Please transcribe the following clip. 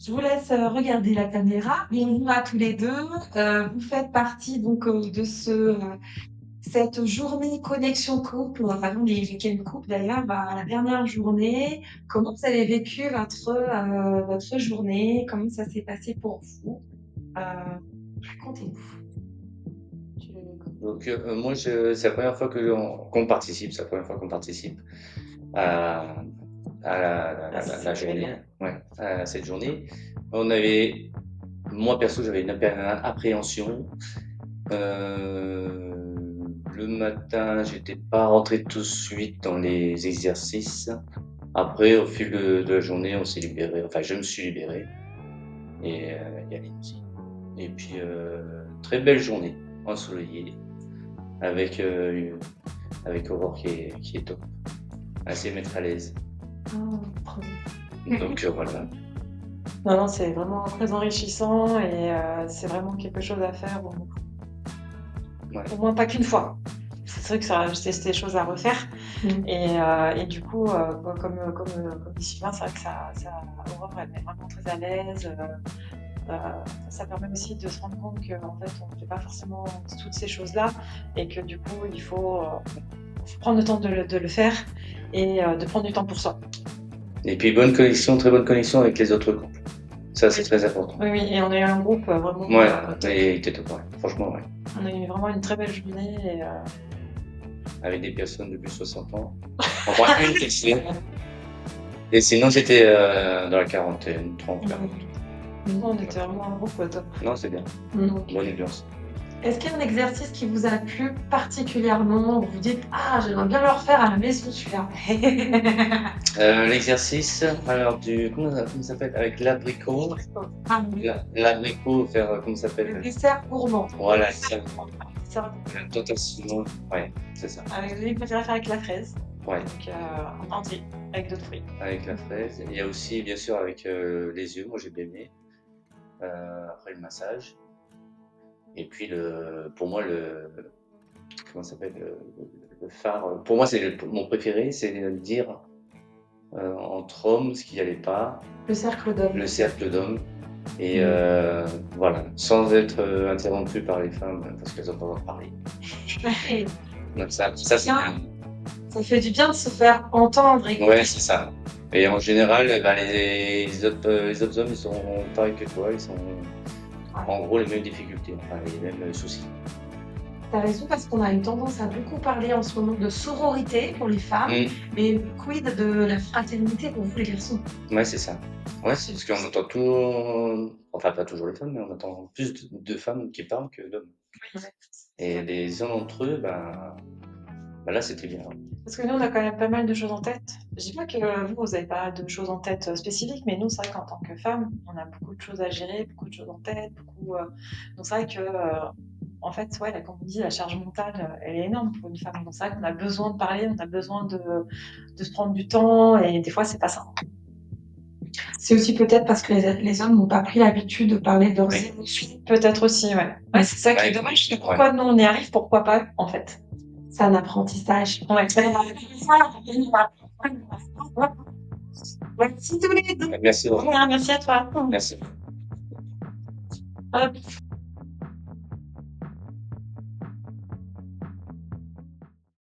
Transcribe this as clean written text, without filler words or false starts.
Je vous laisse regarder la caméra. Et on voit tous les deux. Vous faites partie donc de cette journée connexion couple, avant les week-ends couple d'ailleurs, la dernière journée. Comment vous avez vécu votre journée? Comment ça s'est passé pour vous? Racontez-nous. Donc, moi, c'est la première fois qu'on participe, c'est la première fois qu'on participe à, la journée, ouais, à cette journée. On avait, moi perso, j'avais une appréhension. Euh, le matin, j'étais pas rentré tout de suite dans les exercices. Après, au fil de la journée, on s'est libéré. Enfin, je me suis libéré et Yaline aussi. Et puis, très belle journée, ensoleillée, avec avec Aurore qui est top, assez mettre à l'aise. Oh, trop bien. Donc voilà. Non, non, c'est vraiment très enrichissant et c'est vraiment quelque chose à faire Ouais. au moins pas qu'une fois. C'est vrai que c'est des choses à refaire. Et du coup, comme dit Sylvain, c'est vrai que Aurore, elle est vraiment très à l'aise. Ça permet aussi de se rendre compte qu'en fait, on ne fait pas forcément toutes ces choses-là et que du coup, il faut prendre le temps de le faire et de prendre du temps pour soi. Et puis bonne connexion, très bonne connexion avec les autres couples. Ça, c'est très important. Oui, oui, et on a eu un groupe vraiment. Ouais, et t'es top, ouais. Franchement, ouais. On a eu vraiment une très belle journée. Avec des personnes de plus de 60 ans. Enfin, une qui est. Et sinon, j'étais dans la quarantaine, 30, 40. On était vraiment un groupe top. Non, c'est bien. Donc, Bonne ambiance. est-ce qu'il y a un exercice qui vous a plu particulièrement, où vous dites ah j'aimerais bien le refaire à la maison celui-là? L'exercice, alors comment ça s'appelle? Avec l'abricot. Ah oui, L'abricot, faire, comment ça le s'appelle? dessert gourmand. Voilà, ça. Ça, La tentation, ouais, c'est ça. Avec lui, il préférait faire avec la fraise. Ouais, Donc en entier, avec d'autres fruits. avec la fraise. Il y a aussi, bien sûr, avec les yeux, moi j'ai bien aimé. Après le massage. Et puis, pour moi, comment ça s'appelle? Le phare. Pour moi, c'est mon préféré, c'est de dire entre hommes ce qui n'allait pas, le cercle d'hommes. le cercle d'hommes. Et voilà, sans être interrompu par les femmes parce qu'elles ont pas le droit de parler. Donc ça c'est bien. Ça fait du bien de se faire entendre et Ouais, c'est ça. Et en général, ben, les autres hommes, ils sont pareils que toi, ils sont en gros les mêmes difficultés, enfin les mêmes soucis. t'as raison parce qu'on a une tendance à beaucoup parler en ce moment de sororité pour les femmes, mais quid de la fraternité pour vous les garçons? Ouais, c'est ça. Ouais, c'est parce qu'on entend tout, enfin pas toujours les femmes, mais on entend plus de femmes qui parlent que d'hommes. Et les hommes entre eux, ben là c'était bien. Parce que nous, on a quand même pas mal de choses en tête. Je dis pas que vous n'avez pas de choses en tête spécifiques, mais nous, c'est vrai qu'en tant que femmes, on a beaucoup de choses à gérer, beaucoup de choses en tête, donc c'est vrai que, en fait, ouais, là, comme on dit, la charge mentale, elle est énorme pour une femme. Donc c'est vrai qu'on a besoin de parler, on a besoin de se prendre du temps, et des fois, c'est pas ça. C'est aussi peut-être parce que les hommes n'ont pas pris l'habitude de parler de leurs émotions. Peut-être aussi, ouais. Ouais, c'est ça qui est dommage. C'est pourquoi nous, on y arrive, pourquoi pas, en fait. C'est un apprentissage. Ouais. Merci tous les deux. Merci. Merci à toi. Merci. Hop.